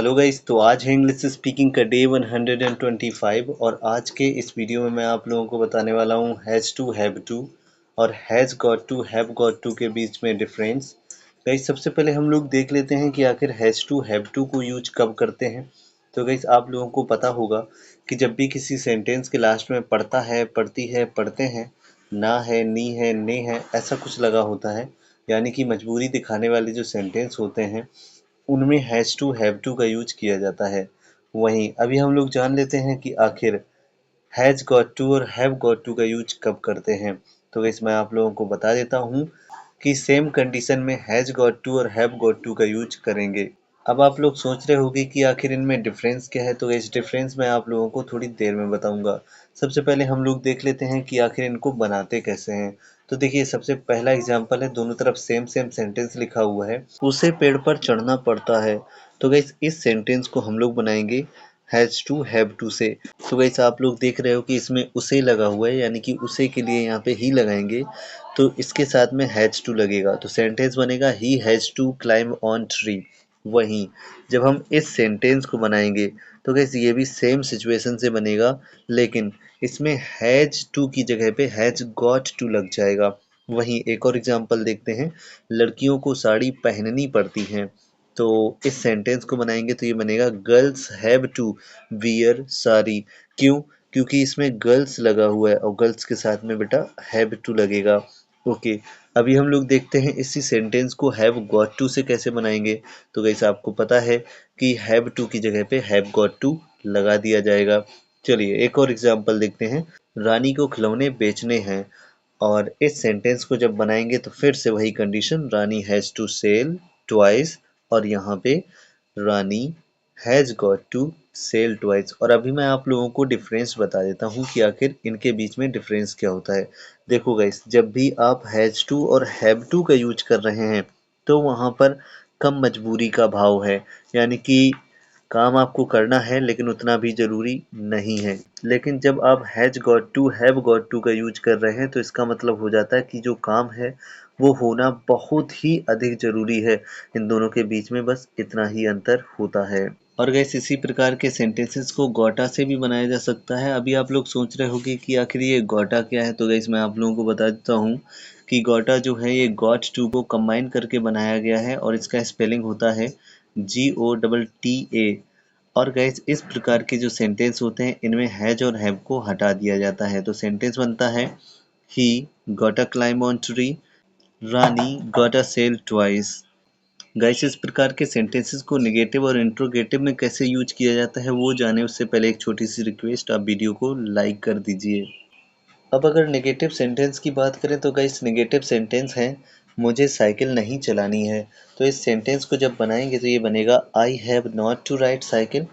Hello guys, तो आज है इंग्लिश स्पीकिंग का डे 125 और आज के इस वीडियो में मैं आप लोगों को बताने वाला हूँ हैज़ टू हैव टू और has got to have got to के बीच में डिफरेंस। गाइस, सबसे पहले हम लोग देख लेते हैं कि आखिर हैज़ टू हैव टू को यूज कब करते हैं। तो गाइस, आप लोगों को पता होगा कि जब भी किसी सेंटेंस के लास्ट में पढ़ता है, पढ़ती है, पढ़ते हैं, ना है, नी है, ने है, ऐसा कुछ लगा होता है, यानी कि मजबूरी दिखाने वाले जो सेंटेंस होते हैं उनमें हैज़ टू हैव टू का यूज किया जाता है। वहीं अभी हम लोग जान लेते हैं कि आखिर हैज़ गॉट टू और हैव गॉट टू का यूज कब करते हैं। तो गाइस, मैं आप लोगों को बता देता हूँ कि सेम कंडीशन में हैज़ गॉट टू और हैव गॉट टू का यूज करेंगे। अब आप लोग सोच रहे होंगे कि आखिर इनमें डिफरेंस क्या है, तो इस डिफरेंस मैं आप लोगों को थोड़ी देर में बताऊंगा। सबसे पहले हम लोग देख लेते हैं कि आखिर इनको बनाते कैसे हैं। तो देखिए, सबसे पहला एग्जांपल है, दोनों तरफ सेम सेम सेंटेंस लिखा हुआ है, उसे पेड़ पर चढ़ना पड़ता है। तो गाइस, इस सेंटेंस को हम लोग बनाएंगे हैज़ टू हैव टू से। तो गाइस, आप लोग देख रहे हो कि इसमें उसे लगा हुआ है, यानी कि उसे के लिए यहाँ पे ही लगाएंगे, तो इसके साथ में हैज़ टू लगेगा, तो सेंटेंस बनेगा he has to climb on tree. वहीं जब हम इस सेंटेंस को बनाएंगे तो गाइस ये भी सेम सिचुएशन से बनेगा, लेकिन इसमें हैज टू की जगह पे हैज गॉट टू लग जाएगा। वहीं एक और एग्जांपल देखते हैं, लड़कियों को साड़ी पहननी पड़ती है। तो इस सेंटेंस को बनाएंगे तो ये बनेगा girls have to wear sari. क्यों? क्योंकि इसमें गर्ल्स लगा हुआ है और गर्ल्स के साथ में बेटा हैव टू लगेगा। ओके, अभी हम लोग देखते हैं इसी सेंटेंस को हैव गॉट टू से कैसे बनाएंगे। तो गाइस, आपको पता है कि हैव टू की जगह पे हैव गॉट टू लगा दिया जाएगा। चलिए एक और एग्जांपल देखते हैं, रानी को खिलौने बेचने हैं। और इस सेंटेंस को जब बनाएंगे तो फिर से वही condition, Rani has to sell twice, और यहाँ पे Rani has got to sell twice. और अभी मैं आप लोगों को डिफरेंस बता देता हूँ कि आखिर इनके बीच में डिफरेंस क्या होता है। देखो गाइस, जब भी आप हैज़ टू और हैव टू का यूज कर रहे हैं तो वहाँ पर कम मजबूरी का भाव है, यानी कि काम आपको करना है लेकिन उतना भी ज़रूरी नहीं है। लेकिन जब आप has got to have got to का यूज कर रहे हैं तो इसका मतलब हो जाता है कि जो काम है वो होना बहुत ही अधिक ज़रूरी है। इन दोनों के बीच में बस इतना ही अंतर होता है। और गैस, इसी प्रकार के सेंटेंसेस को गोटा से भी बनाया जा सकता है। अभी आप लोग सोच रहे होंगे कि आखिर ये गोटा क्या है, तो गैस मैं आप लोगों को बता देता हूँ कि गोटा जो है ये गॉट टू को कंबाइन करके बनाया गया है और इसका स्पेलिंग होता है GOTTA। और गैस, इस प्रकार के जो सेंटेंस होते हैं इनमें हैज और हैव को हटा दिया जाता है, तो सेंटेंस बनता है he got a climb on tree, Rani got a sale twice. Guys, इस प्रकार के सेंटेंसेस को नेगेटिव और इंट्रोगेटिव में कैसे यूज किया जाता है वो जाने उससे पहले एक छोटी सी रिक्वेस्ट, आप वीडियो को लाइक कर दीजिए। अब अगर नेगेटिव सेंटेंस की बात करें तो गाइस, नेगेटिव सेंटेंस है मुझे साइकिल नहीं चलानी है। तो इस सेंटेंस को जब बनाएंगे तो ये बनेगा I have not to ride cycle,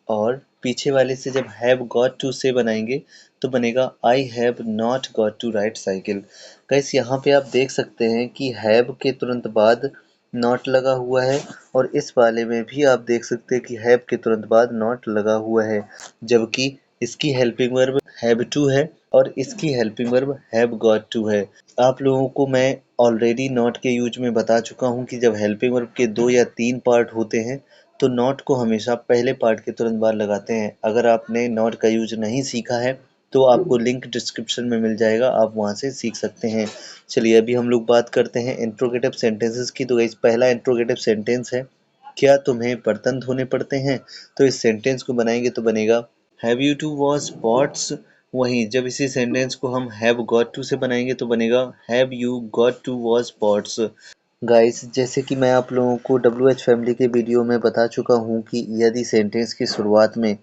और पीछे वाले से जब हैव गॉट टू से बनाएंगे तो बनेगा I have not got to ride cycle. Guys, यहाँ पे आप देख सकते हैं कि हैव के तुरंत बाद नॉट लगा हुआ है, और इस वाले में भी आप देख सकते हैं कि हैव के तुरंत बाद नॉट लगा हुआ है, जबकि इसकी हेल्पिंग वर्ब हैव टू है और इसकी helping verb have got to है। आप लोगों को मैं ऑलरेडी नॉट के यूज में बता चुका हूँ कि जब हेल्पिंग वर्ब के 2 या 3 पार्ट होते हैं तो नॉट को हमेशा पहले पार्ट के तुरंत बाद लगाते हैं। अगर आपने नॉट का यूज नहीं सीखा है तो आपको लिंक डिस्क्रिप्शन में मिल जाएगा, आप वहां से सीख सकते हैं। चलिए अभी हम लोग बात करते हैं इंट्रोगेटिव सेंटेंसेस की। तो गाइस, पहला इंट्रोगेटिव सेंटेंस है, क्या तुम्हें बर्तन धोने पड़ते हैं? तो इस सेंटेंस को बनाएंगे तो बनेगा have you to wash pots. वहीं जब इसी सेंटेंस को हम हैव गॉट टू से बनाएंगे तो बनेगा have you got to wash pots. Guys, जैसे कि मैं आप लोगों को WH फैमिली के वीडियो में बता चुका हूँ कि यदि सेंटेंस की शुरुआत में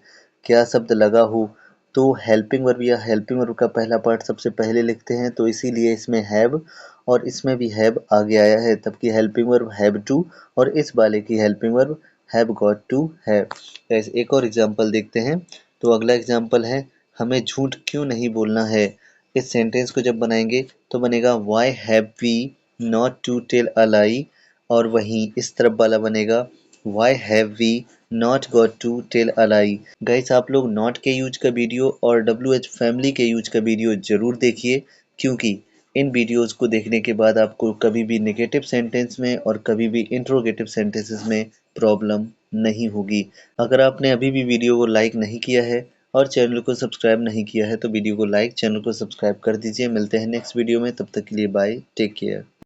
क्या शब्द लगा हो तो हेल्पिंग वर्ब या हेल्पिंग वर्ब का पहला पार्ट सबसे पहले लिखते हैं, तो इसीलिए इसमें हैव और इसमें भी हैव आगे आया है, तबकि हेल्पिंग वर्ब हैव टू और इस वाले की helping verb have got to है। गाइस, एक और एग्जांपल देखते हैं। तो अगला एग्जांपल है, हमें झूठ क्यों नहीं बोलना है। इस सेंटेंस को जब बनाएंगे तो बनेगा why have we not to tell a lie, और वहीं इस तरफ वाला बनेगा why have we not got to tell a lie. Guys, आप लोग नॉट के यूज का वीडियो और WH फैमिली के यूज का वीडियो जरूर देखिए, क्योंकि इन वीडियोस को देखने के बाद आपको कभी भी नेगेटिव सेंटेंस में और कभी भी इंट्रोगेटिव सेंटेंसेस में प्रॉब्लम नहीं होगी। अगर आपने अभी भी वीडियो को लाइक नहीं किया है और चैनल को सब्सक्राइब नहीं किया है तो वीडियो को लाइक, चैनल को सब्सक्राइब कर दीजिए। मिलते हैं नेक्स्ट वीडियो में, तब तक के लिए बाय, टेक केयर।